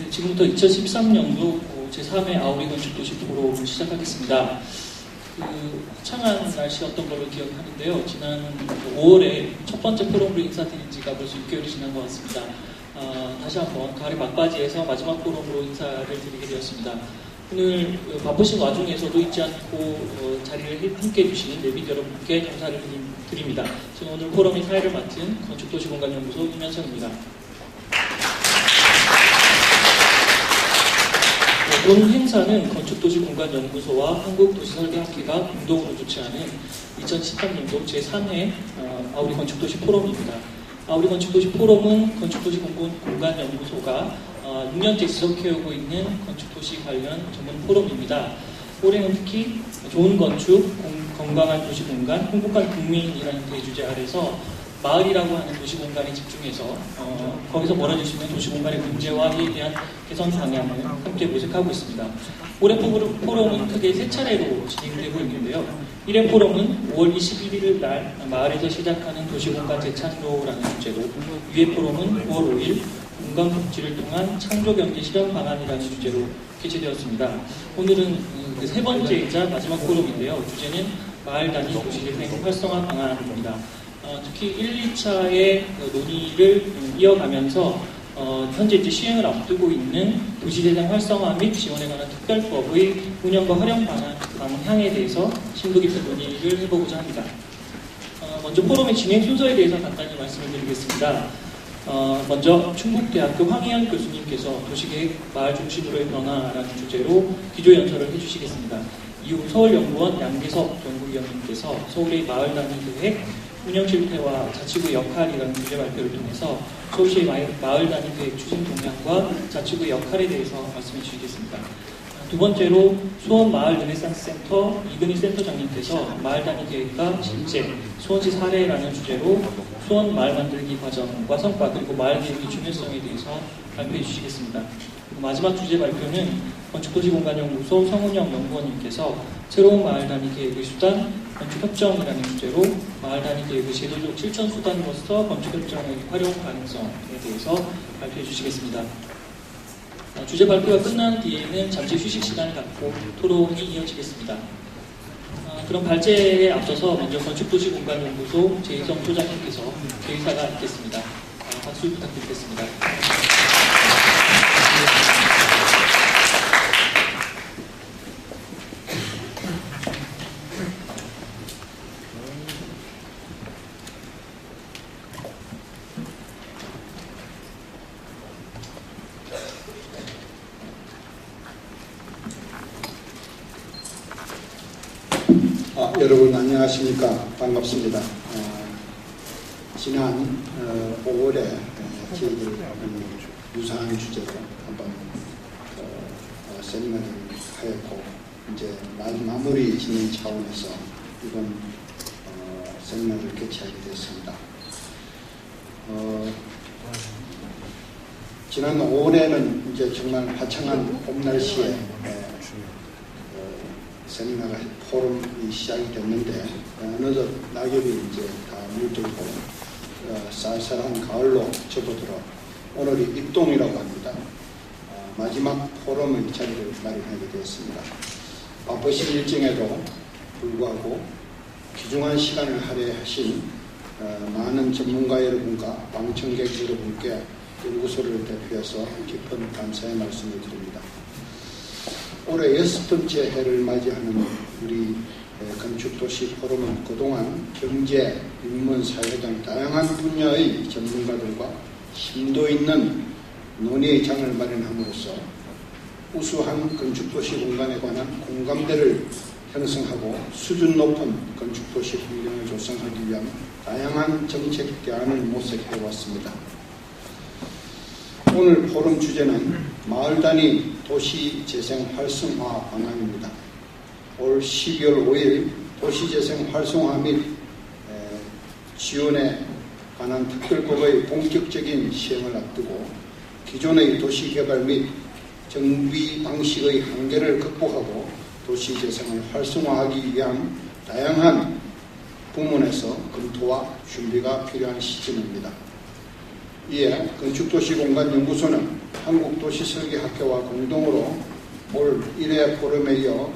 네, 지금부터 2013년도 제3회 아우리 건축도시 포럼을 시작하겠습니다. 화창한 날씨였던 걸로 기억하는데요. 지난 5월에 첫 번째 포럼으로 인사드린 지가 벌써 6개월이 지난 것 같습니다. 다시 한번 가을의 막바지에서 마지막 포럼으로 인사를 드리게 되었습니다. 오늘 바쁘신 와중에서도 잊지 않고 자리를 함께 해주신 내빈 여러분께 감사를 드립니다. 저는 오늘 포럼의 사회를 맡은 건축도시공간연구소 임현성입니다. 본 행사는 건축도시공간연구소와 한국도시설계학회가 공동으로 주최하는 2013년도 제3회 아우리 건축도시 포럼입니다. 아우리 건축도시 포럼은 건축도시공간연구소가 6년째 지속해오고 있는 건축도시 관련 전문 포럼입니다. 올해는 특히 좋은 건축, 건강한 도시공간, 행복한 국민이라는 대주제 아래서 마을이라고 하는 도시공간에 집중해서 거기서 벌어질 수 있는 도시공간의 문제와 이에 대한 개선 방향을 함께 모색하고 있습니다. 올해 포럼은 크게 세 차례로 진행되고 있는데요. 1회 포럼은 5월 21일 날 마을에서 시작하는 도시공간 재창조라는 주제로, 2회 포럼은 5월 5일 공간복지를 통한 창조경제 실현 방안이라는 주제로 개최되었습니다. 오늘은 그 세 번째이자 마지막 포럼인데요. 주제는 마을 단위 도시재생 활성화 방안입니다. 특히 1, 2차의 논의를 이어가면서 현재 이제 시행을 앞두고 있는 도시재생 활성화 및 지원에 관한 특별법의 운영과 활용 방향에 대해서 심도 깊은 논의를 해보고자 합니다. 먼저 포럼의 진행 순서에 대해서 간단히 말씀을 드리겠습니다. 먼저 충북대학교 황희연 교수님께서 도시계획 마을 중심으로의 변화라는 주제로 기조연설을 해주시겠습니다. 이후 서울연구원 양계석 연구위원님께서 서울의 마을 단위 계획, 운영 실태와 자치구의 역할이라는 주제 발표를 통해서 서울시의 마을 단위 계획 추진 동향과 자치구의 역할에 대해서 말씀해 주시겠습니다. 두 번째로 수원 마을 르네상스 센터 이근희 센터장님께서 마을 단위 계획과 실제, 수원시 사례라는 주제로 수원 마을 만들기 과정과 성과 그리고 마을 계획의 중요성에 대해서 발표해 주시겠습니다. 마지막 주제 발표는 건축도시공간연구소 성은영 연구원님께서 새로운 마을 단위 계획의 수단, 건축협정이라는 주제로 마을 단위 계획의 제도적 실천 수단으로서 건축협정의 활용 가능성에 대해서 발표해 주시겠습니다. 주제 발표가 끝난 뒤에는 잠시 휴식 시간을 갖고 토론이 이어지겠습니다. 그럼 발제에 앞서서 먼저 건축도시공간연구소 제희성 소장님께서 계획사가 있겠습니다. 박수 부탁드리겠습니다. 여러분 안녕하십니까. 반갑습니다. 지난 5월에 저희들 유사한 주제로 한번 세미나를 하였고 이제 마무리 진행 차원에서 이번 세미나를 개최하게 됐습니다. 지난 5월에는 이제 정말 화창한 봄 날씨에 세미나가 포럼이 시작이 됐는데 어느덧 낙엽이 이제 다 물들고 쌀쌀한 가을로 접어들어 오늘이 입동이라고 합니다. 마지막 포럼의 자리를 마련하게 되었습니다. 바쁘신 일정에도 불구하고 귀중한 시간을 할애하신 많은 전문가 여러분과 방청객 여러분께 연구소를 대표해서 깊은 감사의 말씀을 드립니다. 올해 6번째 해를 맞이하는 우리 건축도시 포럼은 그동안 경제, 인문, 사회 등 다양한 분야의 전문가들과 심도 있는 논의의 장을 마련함으로써 우수한 건축도시 공간에 관한 공감대를 형성하고 수준 높은 건축도시 환경을 조성하기 위한 다양한 정책 대안을 모색해왔습니다. 오늘 포럼 주제는 마을 단위 도시재생 활성화 방안입니다. 올 12월 5일 도시재생 활성화 및 지원에 관한 특별법의 본격적인 시행을 앞두고 기존의 도시개발 및 정비 방식의 한계를 극복하고 도시재생을 활성화하기 위한 다양한 부문에서 검토와 준비가 필요한 시점입니다. 이에 건축도시공간연구소는 한국도시설계학회와 공동으로 올 1회 포럼에 이어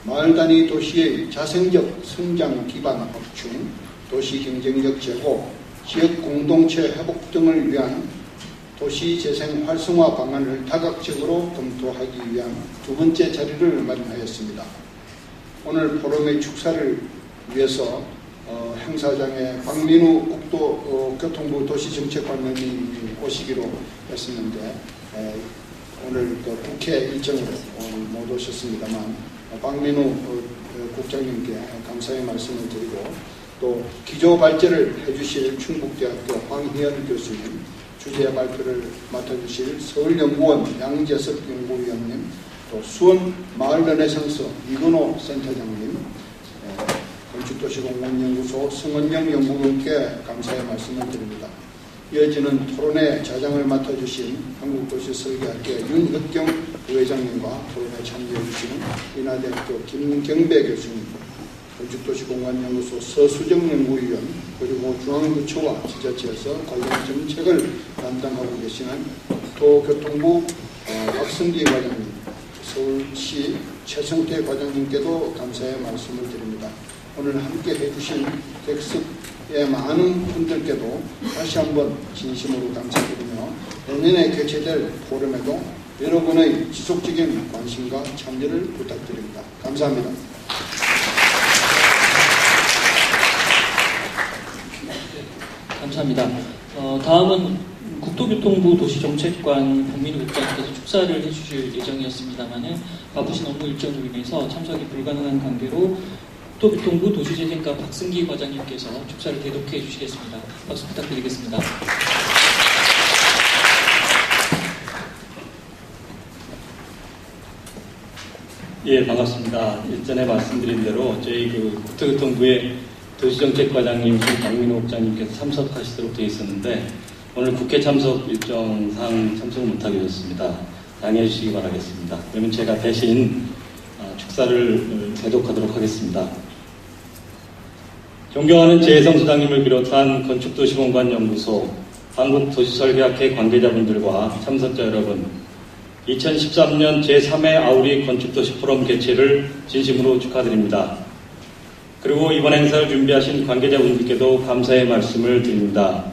마을 단위 도시의 자생적 성장 기반 확충, 도시 경쟁력 제고, 지역 공동체 회복 등을 위한 도시 재생 활성화 방안을 다각적으로 검토하기 위한 두 번째 자리를 마련하였습니다. 오늘 포럼의 축사를 위해서 행사장에 박민우 국토교통부 도시정책관님이 오시기로 했었는데 오늘 국회 일정으로 못 오셨습니다만 박민우 국장님께 감사의 말씀을 드리고 또 기조 발제를 해주실 충북대학교 황희연 교수님, 주제 발표를 맡아주실 서울연구원 양재석 연구위원님, 또 수원 마을르네상스 이근호 센터장님, 건축도시공간연구소 성은영 연구원께 감사의 말씀을 드립니다. 이어지는 토론회 자장을 맡아주신 한국도시설계학회 윤혁경 부회장님과 토론에 참여해주시는 인하대학교 김경배 교수님, 건축도시공간연구소 서수정 연구위원, 그리고 중앙부처와 지자체에서 관련 정책을 담당하고 계시는 도교통부 박승기 과장님, 서울시 최성태 과장님께도 감사의 말씀을 드립니다. 오늘 함께 해주신 객석의 많은 분들께도 다시 한번 진심으로 감사드리며 내년에 개최될 포럼에도 여러분의 지속적인 관심과 참여를 부탁드립니다. 감사합니다. 감사합니다. 다음은 국토교통부 도시정책관 박민우 국장께서 축사를 해주실 예정이었습니다만은 바쁘신 업무 일정으로 인해서 참석이 불가능한 관계로 국토교통부 도시재생과 박승기 과장님께서 축사를 대독해 주시겠습니다. 박수 부탁드리겠습니다. 예, 반갑습니다. 일전에 말씀드린 대로 저희 국토교통부의 도시정책과장님이신 박민우 국장님께서 참석하시도록 되어 있었는데 오늘 국회 참석 일정상 참석을 못하게 됐습니다. 양해해 주시기 바라겠습니다. 그러면 제가 대신 축사를 대독하도록 하겠습니다. 존경하는 재혜성 소장님을 비롯한 건축도시공간연구소, 한국도시설계학회 관계자분들과 참석자 여러분, 2013년 제3회 아우리 건축도시 포럼 개최를 진심으로 축하드립니다. 그리고 이번 행사를 준비하신 관계자분들께도 감사의 말씀을 드립니다.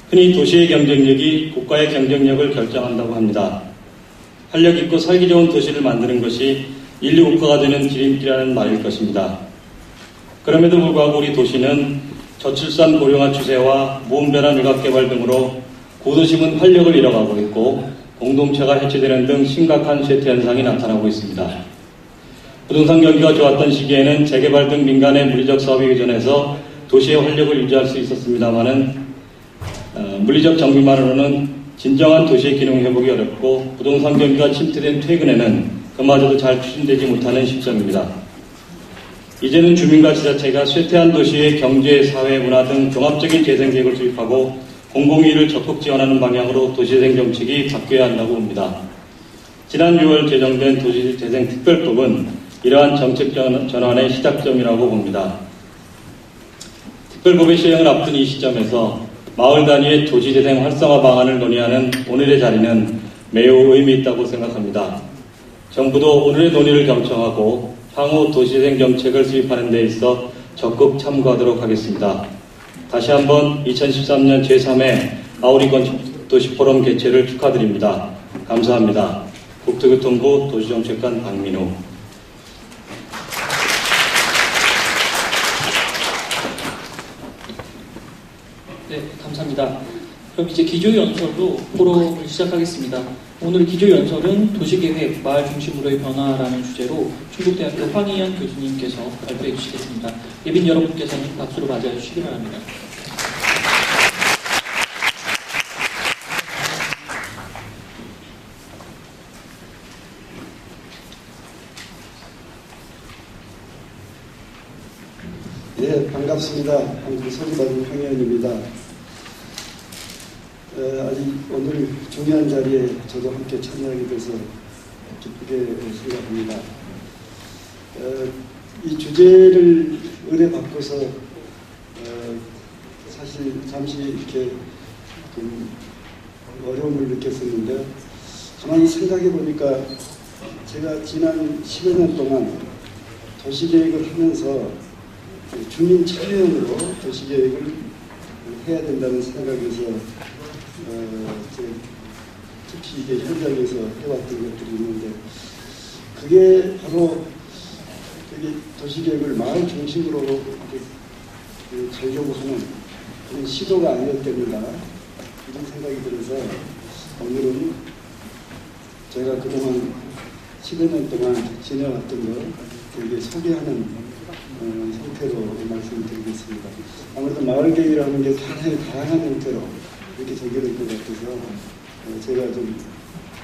흔히 도시의 경쟁력이 국가의 경쟁력을 결정한다고 합니다. 활력 있고 살기 좋은 도시를 만드는 것이 인류 국가가 되는 지름길이라는 말일 것입니다. 그럼에도 불구하고 우리 도시는 저출산 고령화 추세와 무분별한 일각개발 등으로 고도심은 활력을 잃어가고 있고 공동체가 해체되는 등 심각한 쇠퇴 현상이 나타나고 있습니다. 부동산 경기가 좋았던 시기에는 재개발 등 민간의 물리적 사업이 의존해서 도시의 활력을 유지할 수 있었습니다마는 물리적 정비만으로는 진정한 도시의 기능 회복이 어렵고 부동산 경기가 침체된 최근에는 그마저도 잘 추진되지 못하는 시점입니다. 이제는 주민과 지자체가 쇠퇴한 도시의 경제, 사회, 문화 등 종합적인 재생 계획을 수립하고 공공이익을 적극 지원하는 방향으로 도시재생 정책이 바뀌어야 한다고 봅니다. 지난 6월 제정된 도시재생특별법은 이러한 정책 전환의 시작점이라고 봅니다. 특별법의 시행을 앞둔 이 시점에서 마을 단위의 도시재생 활성화 방안을 논의하는 오늘의 자리는 매우 의미 있다고 생각합니다. 정부도 오늘의 논의를 경청하고 향후 도시재생 정책을 수립하는 데 있어 적극 참고하도록 하겠습니다. 다시 한번 2013년 제3회 아우리 건축도시 포럼 개최를 축하드립니다. 감사합니다. 국토교통부 도시정책관 박민우. 네, 감사합니다. 그럼 이제 기조연설로 포럼을 시작하겠습니다. 오늘 기조연설은 도시계획, 마을 중심으로의 변화라는 주제로 충북대학교 황희연 교수님께서 발표해 주시겠습니다. 예빈 여러분께서는 박수로 맞이해 주시기 바랍니다. 네, 반갑습니다. 한국서울받은 황희연입니다. 아직 오늘 중요한 자리에 저도 함께 참여하게 돼서 기쁘게 생각합니다. 이 주제를 의뢰받고서 사실 잠시 이렇게 좀 어려움을 느꼈었는데 가만히 생각해 보니까 제가 지난 10여 년 동안 도시계획을 하면서 주민 참여형으로 도시계획을 해야 된다는 생각에서 특히 이제 현장에서 해왔던 것들이 있는데 그게 바로 도시계획을 마을 중심으로 가려고 하는 그런 시도가 아니었겠는가 이런 생각이 들어서 오늘은 제가 그동안 10여 년 동안 지내왔던 걸 되게 소개하는 형태로 말씀을 드리겠습니다. 아무래도 마을계획이라는 게 상당히 다양한 형태로 이렇게 전개될 것 같아서 제가 좀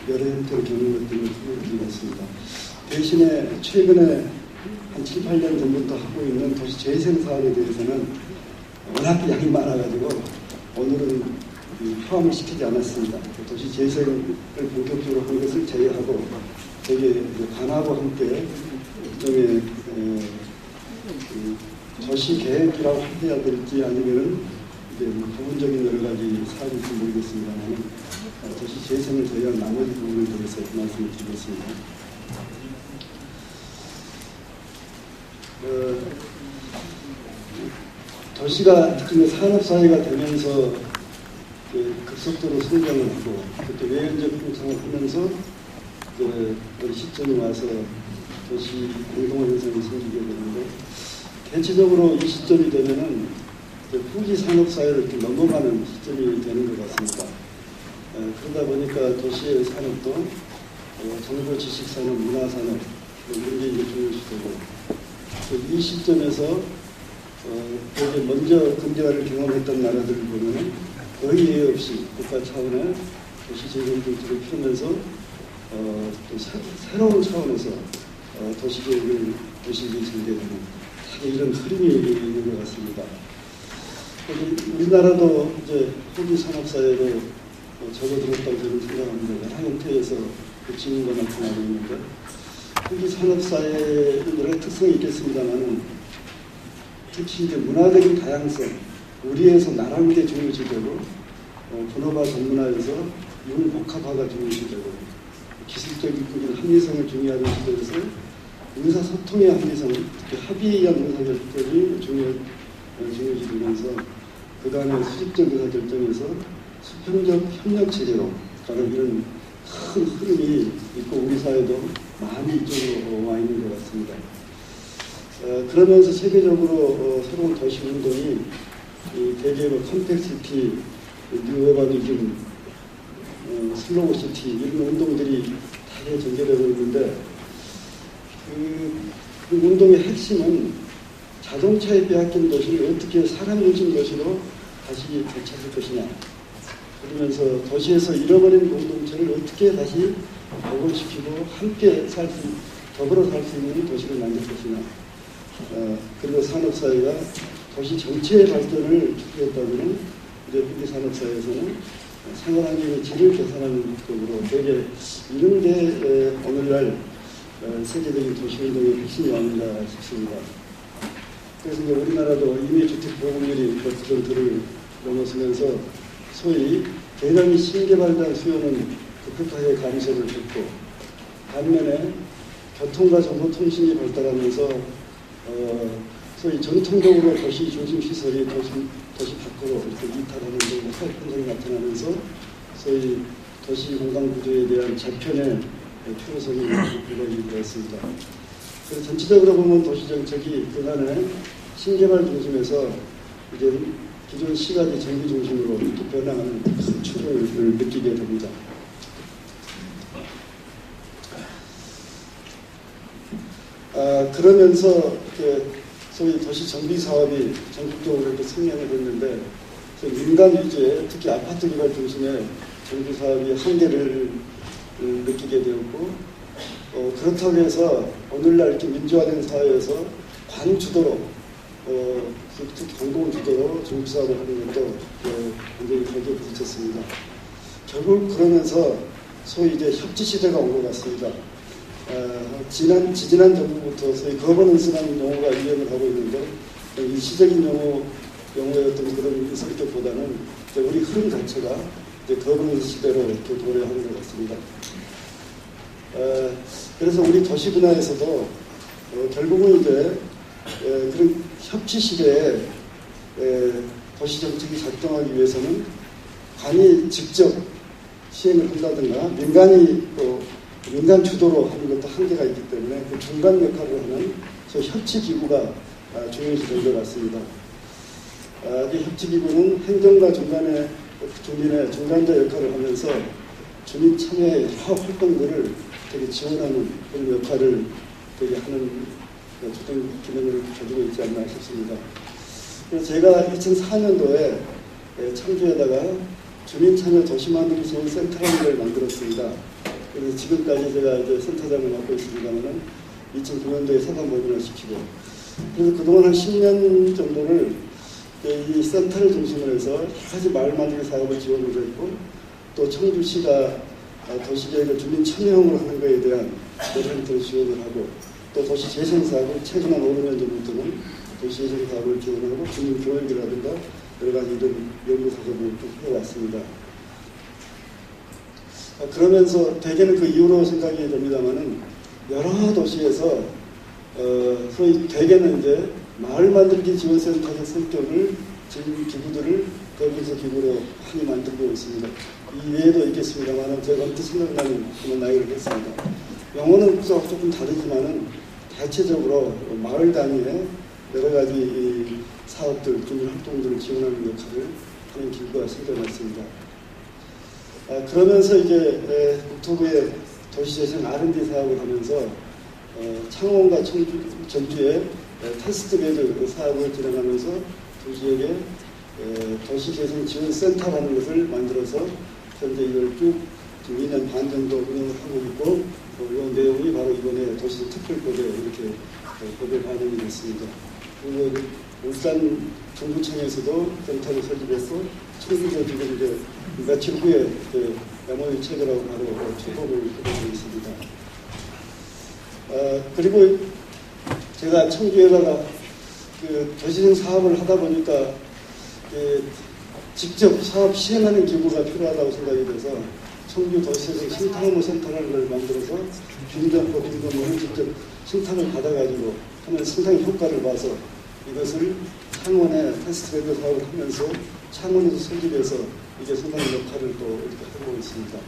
여러 형태로 겪는 것들을 소개드리겠습니다. 대신에 최근에 한 7, 8년 전부터 하고 있는 도시재생 사업에 대해서는 워낙 양이 많아가지고 오늘은 포함을 시키지 않았습니다. 도시재생을 본격적으로 한 것을 제외하고 되게 관하고 함께 일종의 도시계획이라고 해야 될지 아니면은 이제 부분적인 여러 가지 사업일지 모르겠습니다만 도시재생을 제외한 나머지 부분에 대해서 말씀을 드리겠습니다. 도시가 특히 산업사회가 되면서 급속도로 성장을 하고 그때 외연적 형성을 하면서 어느 시점이 와서 도시 공동화 현상이 생기게 되는데 대체적으로 이 시점이 되면은 후기 산업사회를 이렇게 넘어가는 시점이 되는 것 같습니다. 그러다 보니까 도시의 산업도 정보 지식산업, 문화산업 이런 게 이제 중요시되고 이 시점에서 여기 먼저 근대화를 경험했던 나라들을 보면 거의 예외 없이 국가 차원의 도시재생들을 펴면서 또 새로운 차원에서 도시계획을 전개되는 이런 흐름이 있는 것 같습니다. 우리나라도 이제 후기 산업사회로 접어들었다고 저는 생각합니다. 여러 형태에서 그 징후가 나타나고 있는데 후기 산업사회의 여러 특성이 있겠습니다만 특히 이제 문화적인 다양성, 우리에서 나라는 게 중요시되고 분업화 전문화에서 융복합화가 중요시되고 기술적인 합리성을 중요하는 시대에서 의사소통의 합리성, 특히 합의에 의한 의사결정이 중요시되면서 그 다음에 수직적 의사결정에서 수평적 협력체계로 가는 이런 큰 흐름이 있고 우리 사회도 많이 이쪽으로 와 있는 것 같습니다. 그러면서 세계적으로 새로운 도시운동이 대개 컴팩시티, 뉴어바니즘, 슬로우시티 이런 운동들이 다양하게 전개되고 있는데 그 운동의 핵심은 자동차에 빼앗긴 도시를 어떻게 사람 중심 도시로 다시 되찾을 것이냐 그러면서 도시에서 잃어버린 공동체를 어떻게 다시 복원시키고 함께 더불어 살 수 있는 도시를 만들 것이냐 그리고 산업사회가 도시 전체의 발전을 추구했다면 이제 후기 산업사회에서는 생활환경의 질을 개선하는 쪽으로 되게 이런 게 오늘날 세계적인 도시운동의 핵심이 아닌가 싶습니다. 그래서 이제 우리나라도 임의주택보급률이 100%를 넘어서면서 소위 대량의 신개발단 수요는 급격하게 감소를 했고 반면에 교통과 정보통신이 발달하면서 소위 전통적으로 도시 중심 시설이 도시 밖으로 이렇게 이탈하는 정도 사회 현상이 나타나면서 소위 도시 공간 구조에 대한 재편의 필요성이 불거지게 되었습니다. 그래서 전체적으로 보면 도시 정책이 그간에 신개발 중심에서 이제 기존 시가지 정비 중심으로 이렇게 변화하는 큰 추세를 느끼게 됩니다. 그러면서 소위 도시 정비 사업이 전국적으로 이렇게 성행을 했는데 민간 위주의 특히 아파트 개발 중심의 정비 사업이 한계를 느끼게 되었고 그렇다고 해서 오늘날 이렇게 민주화된 사회에서 관주도로 특히 공공 주도로 정비 사업을 하는 것도 굉장히 거기에 부딪혔습니다. 결국 그러면서 소위 이제 협치 시대가 온 것 같습니다. 지지난 정부부터 소위 거버넌스라는 용어가 유행을 하고 있는데 일시적인 용어였던 그런 성격보다는 이제 우리 흐름 자체가 이제 거버넌스 시대로 이렇게 도래하는 것 같습니다. 그래서 우리 도시 분야에서도 결국은 이제 그런 협치 시대에 도시 정책이 작동하기 위해서는 관이 직접 시행을 한다든가 민간이 또 민간 주도로 하는 것도 한계가 있기 때문에 그 중간 역할을 하는 저 협치기구가 중요시 될 것 같습니다. 이 협치기구는 행정과 주민의 중간자 역할을 하면서 주민 참여의 여러 활동들을 되게 지원하는 그런 역할을 되게 하는 주된 기능을 가지고 있지 않나 싶습니다. 그래서 제가 2004년도에 청주에다가 주민참여 도시만들기 지원 센터라는 걸 만들었습니다. 그래서 지금까지 제가 이제 센터장을 맡고 있습니다만은 2009년도에 사단 법인을 시키고, 그래서 그동안 한 10년 정도를 이 센터를 중심으로 해서 여러 가지 마을 만들기 사업을 지원을 했고, 또 청주시가 도시계획을 주민 참여형으로 하는 것에 대한 노력을 지원을 하고, 또 도시재생 사업을 최근 한 5년 전부터는 도시재생 사업을 지원하고 주민 교육이라든가 여러 가지 이런 연구 사업을 쭉 해왔습니다. 그러면서 대개는 그 이후로 생각이 됩니다만은 여러 도시에서 소위 대개는 이제 마을 만들기 지원센터의 성격을 지금 기구들을 거기서 기구로 많이 만들고 있습니다. 이 외에도 있겠습니다만은 제가 언뜻 생각나는 그런 나이를 했습니다. 용어는 조금 다르지만은 대체적으로 마을 단위의 여러 가지 사업들, 주민 활동들을 지원하는 역할을 하는 기구가 생겨났습니다. 그러면서 이제 국토부의 도시재생 R&D 사업을 하면서 창원과 전주에 테스트베드 사업을 진행하면서 도시에게 도시재생 지원센터라는 것을 만들어서 현재 이걸 쭉 2년 반 정도 운영을 하고 있고, 이 내용이 바로 이번에 도시재생 특별법에 이렇게 법에 반영이 됐습니다. 그리고 울산 정부청에서도 센터를 설립했고, 청주도 지금 이제 며칠 후에 MOU 체결하고 바로 출범을 하고 있습니다. 그리고 제가 청주에다가 그 도시재생 사업을 하다 보니까 직접 사업 시행하는 기구가 필요하다고 생각이 돼서 청주 도시재생 신탁업무 센터라는 걸 만들어서 빈정법 임금을 직접 신탁을 받아가지고 하면 상당히 효과를 봐서 이것을 창원에 테스트베드 사업을 하면서 창원에서 설립해서 이게 상당히 역할을 또 이렇게 하고 있습니다.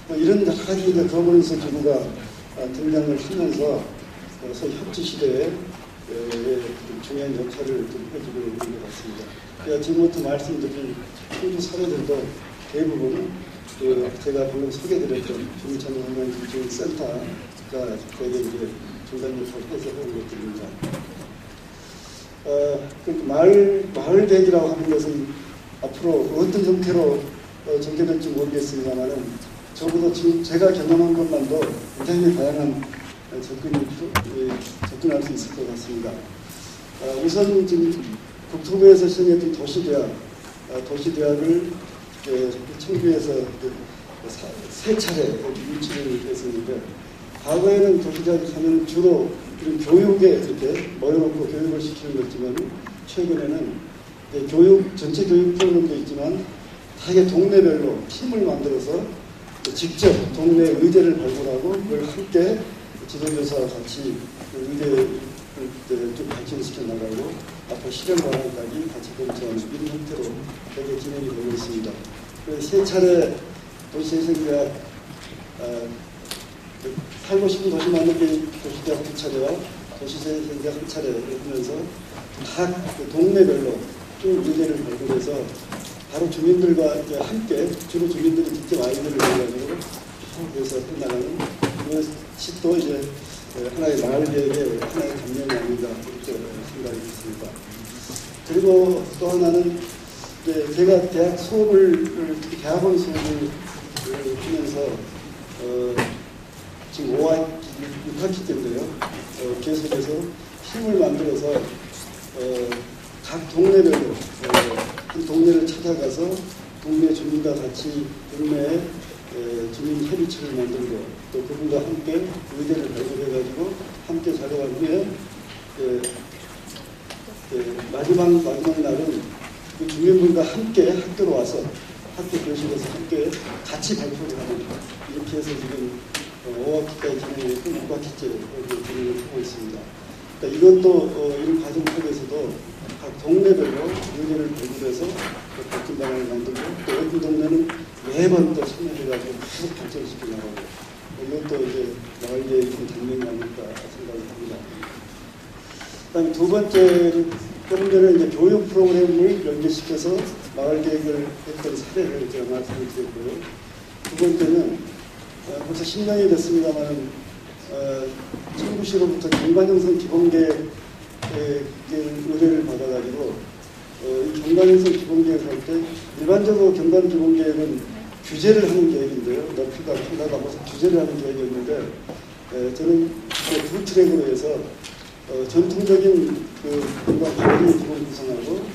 뭐 이런 여러 가지 거버넌스 기구가 등장을 하면서 소위 협치 시대에 중요한 역할을 해주고 있는 것 같습니다. 제가 지금부터 말씀드린 청주 사례들도 대부분 제가 방금 소개드렸던 주민참여지원센터가 되게 이제 중간 역할을 해서 하는 것들입니다. 마을 대기라고 하는 것은 앞으로 어떤 형태로 전개될지 모르겠습니다만은 적어도 지금 제가 경험한 것만도 굉장히 다양한 접근할 수 있을 것 같습니다. 우선 지금 국토부에서 시행했던 도시대학을 청주에서 세 차례 유치를 했었는데, 과거에는 도시대학에 가면 주로 이런 교육에 이렇게 모여놓고 교육을 시키는 거지만, 최근에는 전체 교육 프로그램도 있지만, 다게 동네별로 팀을 만들어서 직접 동네 의대를 발굴하고 그걸 함께 지도교사와 같이 의대를 좀 발전시켜 나가고 앞으로 실현 과정까지 같이 검토하는 이런 형태로 되게 진행이 되고 있습니다. 세 차례 도시재생대학 살고 싶은 도시 만들기 도시대학 두 차례와 도시재생대학 한 차례 하면서 각 동네별로 쭉 의대를 발굴해서 바로 주민들과 이제 함께 주로 주민들이 직접 아이디어를 내가지고 해서 끝나가는 그것이 또 이제 하나의 마을 계획의 하나의 감명이 아닌가 이렇게 생각이 있습니다. 그리고 또 하나는 이제 제가 대학 수업을 대학원 수업을 하면서 지금 6학기 때인데요. 계속해서 팀을 만들어서 각 동네별로 그 동네를 찾아가서 동네 주민과 같이 동네에 주민 협의체를 만들고 또 그분과 함께 의견을 발굴해가지고 함께 작업한 후에 마지막 날은 그 주민분과 함께 학교로 와서 학교 교실에서 함께 같이 발표를 하는 이렇게 해서 지금 5학기까지 진행했고 6학기째 진행을 하고 있습니다. 그러니까 이것도 이런 과정 속에서도 각 동네별로 의견을 발굴해서 발전단을 만들고 또 어떤 동네는 매번 또 참여해가지고 계속 발전시켜 나가고 이것도 이제 마을계의 큰 장면이 아닐까 생각을 합니다. 그다음에 두 번째는 조금 전에 이제 교육 프로그램을 연계시켜서 마을 계획을 했던 사례를 제가 말씀을 드렸고요. 두 번째는 벌써 10년이 됐습니다만 청구시로부터 경관형성 기본계획 의뢰를 받아가지고 이 경관형성 기본계획을 할 때 일반적으로 경관 기본계획은 규제를 하는 계획인데요. 높이가 크다가 무슨 규제를 하는 계획이었는데 저는 두 트랙으로 해서 전통적인 그 경관 계획을 기본 구성하고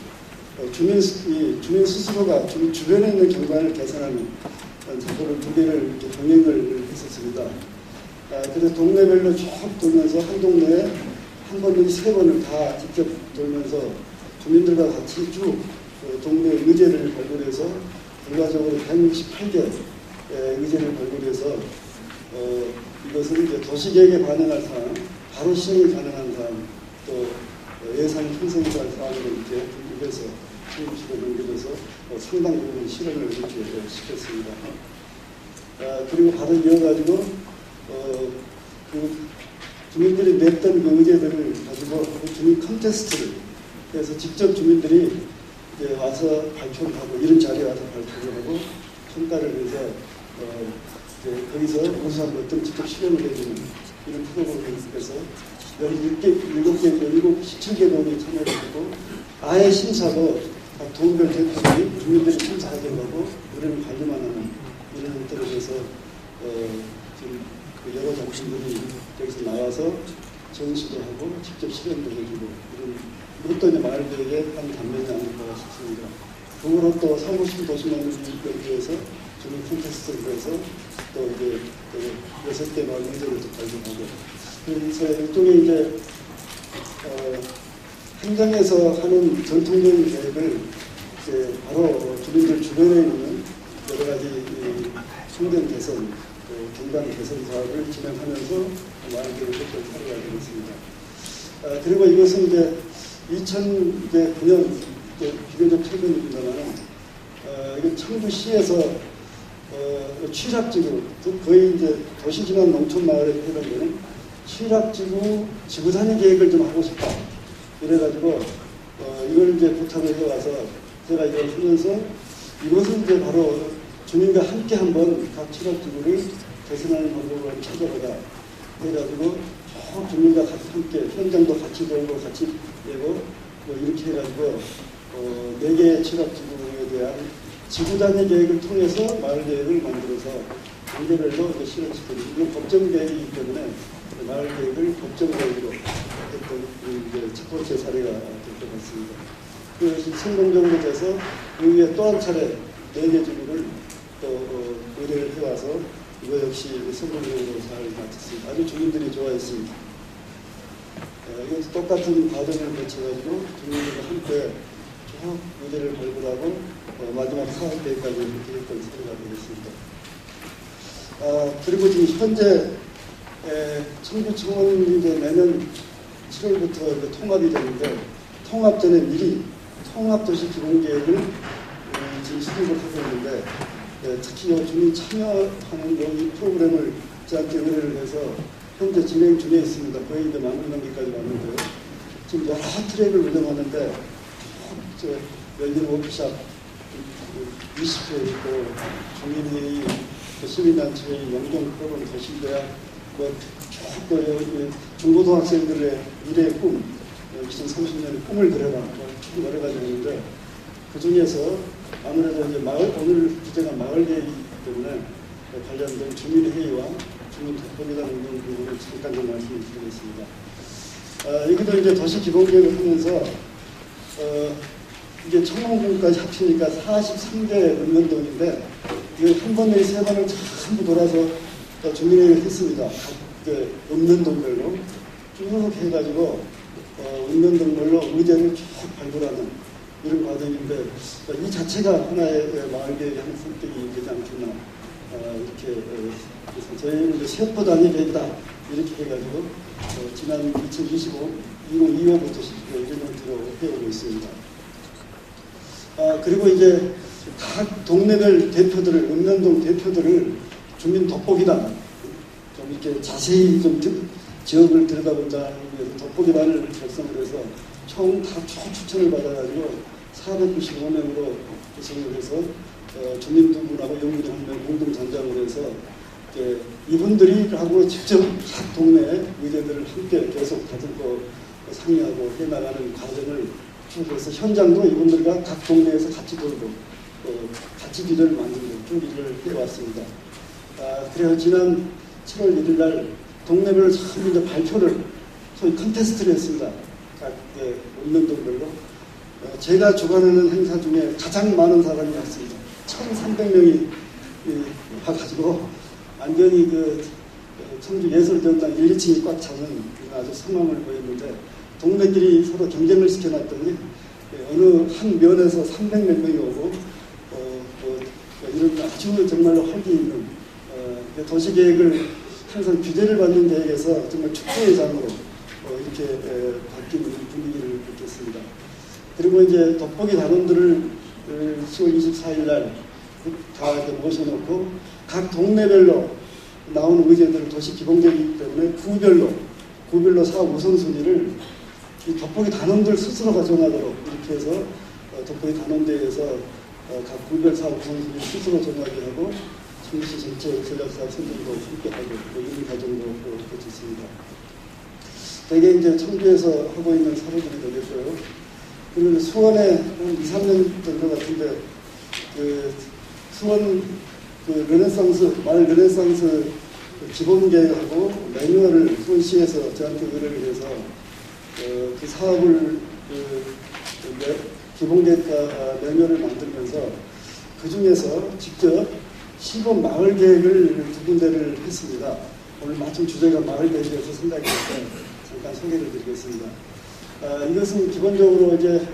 주민 스스로가 주변에 있는 경관을 개선하는 작업을 두 개를 이렇게 병행을 했었습니다. 그래서 동네별로 쭉 돌면서 한 동네에 한 번은 세 번을 다 직접 돌면서 주민들과 같이 쭉 동네 의제를 발굴해서 결과적으로 168개 의제를 발굴해서 이것은 이제 도시계획에 반영할 사항, 바로 시행이 가능한 사항, 또 예산 편성에 대한 사항을 이렇게 분류해서 시행시로 넘겨줘서 상당 부분 실현을 이렇게 시켰습니다. 그리고 바로 이어가지고 그 주민들이 냈던 그 의제들을 가지고 주민 컨테스트를 해서 직접 주민들이 이제 와서 발표를 하고 이런 자리에 와서 발표를 하고 평가를 해서 이제 거기서 우수한 것들 직접 실현을 해주는 이런 프로그램을 해서 17개 동이 참여를 하고 아예 심사도 각 동별 대표들이 주민들이 심사하게 하고 우리는 관리만 하는 이런 형태로 해서 지금 여러 정신들이 여기서 나와서 전시도 하고 직접 실현도 해주고 이것도 이제 마을계획의 한 단면이 아닐까 싶습니다. 그 후로 또 사무실 도시만들기위해서 주민 콘테스트를 해서 또 이제 6개 마을 의제를 또 발표하고 그래서 일종의 이제 행정에서 하는 전통적인 계획을 이제 바로 주민들 주변에 있는 여러 가지 성장 개선, 경관 개선 사업을 진행하면서 마을계획을 또 살아가게 됐습니다. 그리고 이것은 이제 2009년 비교적 최근입니다만 이게 청주시에서 취락지구 거의 이제 도시지방 농촌마을에 해당되는 취락지구 지구단위 계획을 좀 하고 싶다 이래가지고 이걸 이제 부탁을 해와서 제가 이걸 하면서 이것은 이제 바로 주민과 함께 한번 각 취락지구를 개선하는 방법을 찾아보자 해가지고 주민과 같이 함께 현장도 같이 돌고 같이 내고 이렇게 해가지고 4개의 취락지구에 대한 지구단위 계획을 통해서 마을 계획을 만들어서 단계별로 실현시키는 이건 법정 계획이기 때문에 마을 계획을 법정 계획으로 했던 이제 첫 번째 사례가 될 것 같습니다. 그것이 성공적으로 돼서 그 위에 또 한 차례 4개 지구를 또 의뢰를 해와서 이거 역시 성공적으로 잘 마쳤습니다. 아주 주민들이 좋아했습니다. 이것도 똑같은 과정을 거쳐가지고 주민들과 함께 쭉 의제를 발굴하고 마지막 사업대회까지 이렇게 했던 사례가 되겠습니다. 그리고 지금 현재 청주청원이 이제 내년 7월부터 이제 통합이 되는데 통합 전에 미리 통합도시 기본계획을 지금 수립을 하고 있는데 특히 주민 참여하는 이 프로그램을 저한테 의뢰를 해서 현재 진행 중에 있습니다. 거의 이제 마무리 단계까지 왔는데요. 지금 여러 트랙을 운영하는데 열린 워크샵 20회 있고 주민회의, 시민단체의 영종 프로그램 도시대학 중고등학생들의 미래의 꿈 2030년의 꿈을 그려라 여러 가지 있는데 그 중에서 아무래도 이제 오늘 주제가 마을계획이기 때문에 관련된 주민회의와 주민 덕분이라는 부분을 잠깐 좀 말씀을 드리겠습니다. 여기도 이제 도시 기본계획을 하면서 이게 청원군까지 합치니까 43개 읍면동인데 이걸 한 번에 3번을 전부 돌아서 주민회의를 했습니다. 각 읍면동별로 쭉 해가지고 읍면동별로 의제를 쭉 발굴하는 이런 과정인데 이 자체가 하나의 마을 계획의 한 선택이 되지 않겠나 이렇게 그래서 저희는 이제 세포 단위 계획이다 이렇게 해가지고 지난 2025부터 1년으로 해오고 있습니다. 그리고 이제 각 동네별 대표들을 읍면동 대표들을 주민 돋보기단 좀 이렇게 자세히 좀 지역을 들여다보자 위해서 돋보기단을 작성을 해서 총 다 추천을 받아가지고 495명으로 구성을 해서 주민 2분하고 연구진 1명 공동 전장을 해서 이분들이 하고 직접 각 동네 의제들을 함께 계속 다듬고 상의하고 해나가는 과정을 쭉 해서 현장도 이분들과 각 동네에서 같이 돌고 같이 기도를 만들고 쭉 일을 해왔습니다. 그래서 지난 7월 1일 날 동네별 처음 이제 발표를 소위 컨테스트를 했습니다. 각 읍면동별로 제가 주관하는 행사 중에 가장 많은 사람이 왔습니다. 1,300명이 와가지고 완전히 청주예술전당 1, 2층이 꽉 차는 아주 성황을 보였는데 동네끼리 서로 경쟁을 시켜놨더니 어느 한 면에서 300몇 명이 오고 이런 아주 정말로 헐기 있는 도시계획을 항상 규제를 받는 계획에서 정말 축제의 장으로 이렇게 바뀌는 분위기를 느꼈습니다. 그리고 이제 돋보기 단원들을 10월 24일 날 다 이렇게 모셔놓고 각 동네별로 나오는 의제들을 도시 기본계획이기 때문에 구별로 사업 우선순위를 이 돋보기 단원들 스스로가 정하도록 이렇게 해서 돋보기 단원대회에서 각 구별 사업 우선순위를 스스로 정하게 하고 청주시 전체 전략사업 선정도 함께하고 이런 과정도 거쳤습니다. 대개 이제 청주에서 하고 있는 사례들이 되겠고요. 그리고 수원에 한 2, 3년 정도 같은데 수원 마을 르네상스 기본계획하고 매뉴얼을 수원시에서 저한테 의뢰를 해서 그 사업을 기본계획과 매뉴얼을 만들면서 그 중에서 직접 시범 마을 계획을 2군데를 했습니다. 오늘 마침 주제가 마을 계획이어서 생각이 나서 잠깐 소개를 드리겠습니다. 이것은 기본적으로 이제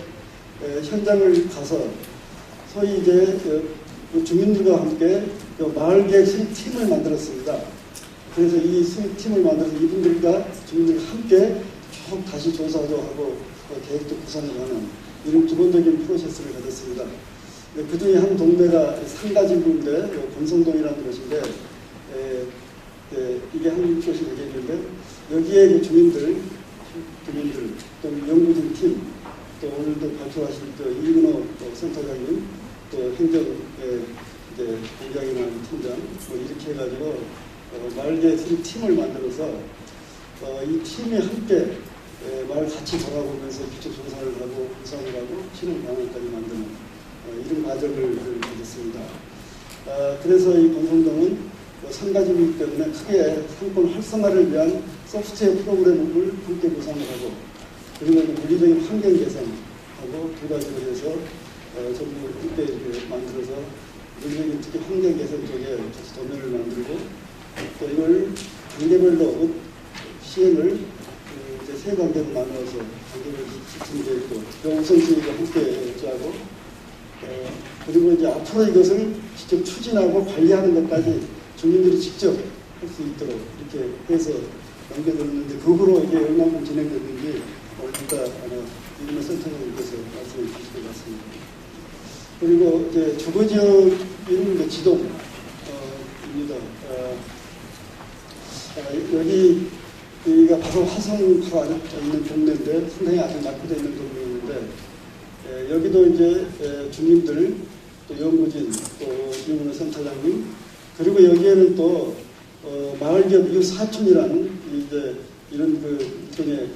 현장을 가서 소위 이제 주민들과 함께 마을 계획 수립팀을 만들었습니다. 그래서 이 수립팀을 만들어서 이분들과 주민들과 함께 쭉 다시 조사도 하고 계획도 구상을 하는 이런 기본적인 프로세스를 가졌습니다. 그 중에 한 동네가 상가지구인데 권성동이라는 곳인데 이게 한 곳이 되겠는데 여기에 주민들 또 연구진 팀, 또 오늘도 발표하신 이근호 센터장님, 또 행정 공장이나 팀장 이렇게 해가지고 마을계획 팀을 만들어서 이 팀이 함께 마을 같이 돌아보면서 기초 조사를 하고 구상을 하고 실행 방안까지 만드는 이런 과정을 가졌습니다. 그래서 이 권성동은 상가지구이기 때문에 크게 상권 활성화를 위한 소프트웨어 프로그램을 함께 구상을 하고 그리고 물리적인 환경 개선하고 두 가지로 해서 전부 함께 만들어서 물리적인 특히 환경 개선 쪽에 같이 도면을 만들고 또 이걸 단계별로 시행을 이제 세 단계로 나누어서 단계별 지침되어 있고 우선순위가 함께 짜고 그리고 이제 앞으로 이것을 직접 추진하고 관리하는 것까지 주민들이 직접 할 수 있도록 이렇게 해서 넘겨드렸는데 그 후로 이게 얼마큼 진행됐는지 오늘 이따 이근호 센터장님께서 말씀해 주실 것 같습니다. 그리고 이제 주거지역 이런 지동입니다. 여기가 바로 화성파가 있는 동네인데 상당히 아주 낙후되어 있는 동네인데 여기도 이제 주민들 또 연구진 또 이근호 센터장님 그리고 여기에는 또 마을기업 이웃사촌이라는 이제 이런 일종의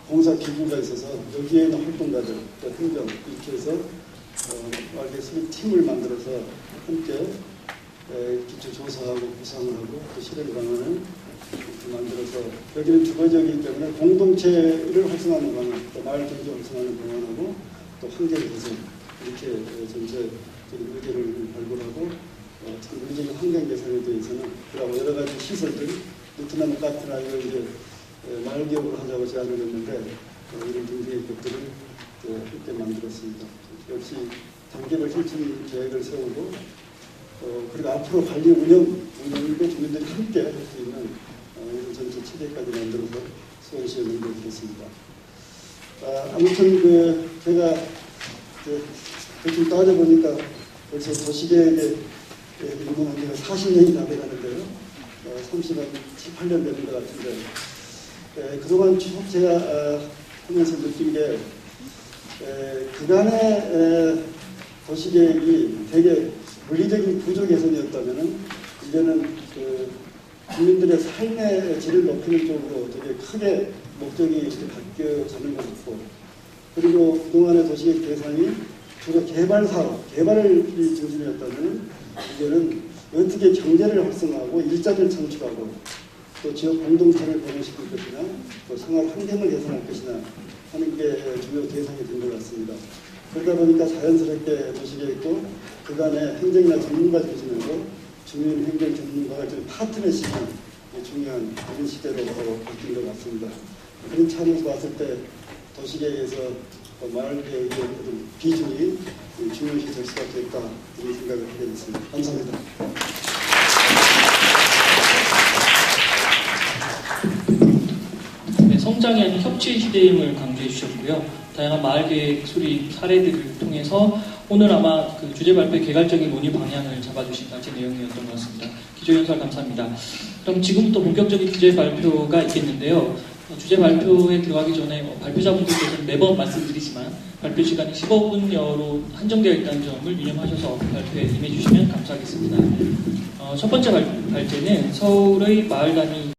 봉사기구가 있어서 여기에는 활동가들 또 행정 이렇게 해서 마을계획 수립팀을 만들어서 함께 기초 조사하고 구상을 하고 또 실행 방안을 만들어서 여기는 주거지역이기 때문에 공동체를 활성화하는 방안 또 마을 경제 활성화하는 방안하고 또 환경 개선 이렇게 전체적인 의제를 발굴하고 특히 물리적인 환경 개선에 대해서는 그리고 여러 가지 시설들 베트남 카페나 이런 이제 마을 기업으로 하자고 제안을 했는데 이런 등등의 것들을 함께 만들었습니다. 역시 단계별 실천 계획을 세우고 그리고 앞으로 관리 운영도 주민들이 함께 할 수 있는 이런 전체 체계까지 만들어서 수원시에 넘겨드렸습니다. 아무튼 제가 대충 따져보니까 벌써 도시계획에 입문한 지가 40년이 다 돼가는데요. 38년 되는 것 같은데 그동안 쭉 제가 하면서 느낀 게 그간의 도시계획이 되게 물리적인 구조 개선이었다면 이제는 국민들의 삶의 질을 높이는 쪽으로 되게 크게 목적이 바뀌어가는 것 같고, 그리고 그동안의 도시계획 대상이 주로 개발사업, 개발이 중심이었다면 이제는 어떻게 경제를 활성화하고 일자리를 창출하고 또 지역 공동체를 변화시킬 것이나 또 생활 환경을 개선할 것이나 하는 게 주요 대상이 된 것 같습니다. 그러다 보니까 자연스럽게 도시계획도 그간의 행정이나 전문가 중심으로 주민 행정 전문가가 좀 파트너십이 중요한 그런 시대로 바뀐 것 같습니다. 그런 차원에서 봤을 때 도시계획에서 마을계획의 비중이 중요시 될 수밖에 없다 이런 생각을 하게 됐습니다. 감사합니다. 네, 성장이 아닌 협치의 시대임을 강조해 주셨고요. 다양한 마을계획 수립 사례들을 통해서 오늘 아마 그 주제 발표의 개괄적인 논의 방향을 잡아주신 같은 내용이었던 것 같습니다. 기조연설 감사합니다. 그럼 지금부터 본격적인 주제 발표가 있겠는데요. 주제 발표에 들어가기 전에 발표자분들께서는 매번 말씀드리지만 발표 시간이 15분여로 한정되어 있다는 점을 유념하셔서 발표에 임해주시면 감사하겠습니다. 첫 번째 발제는 서울의 마을 단위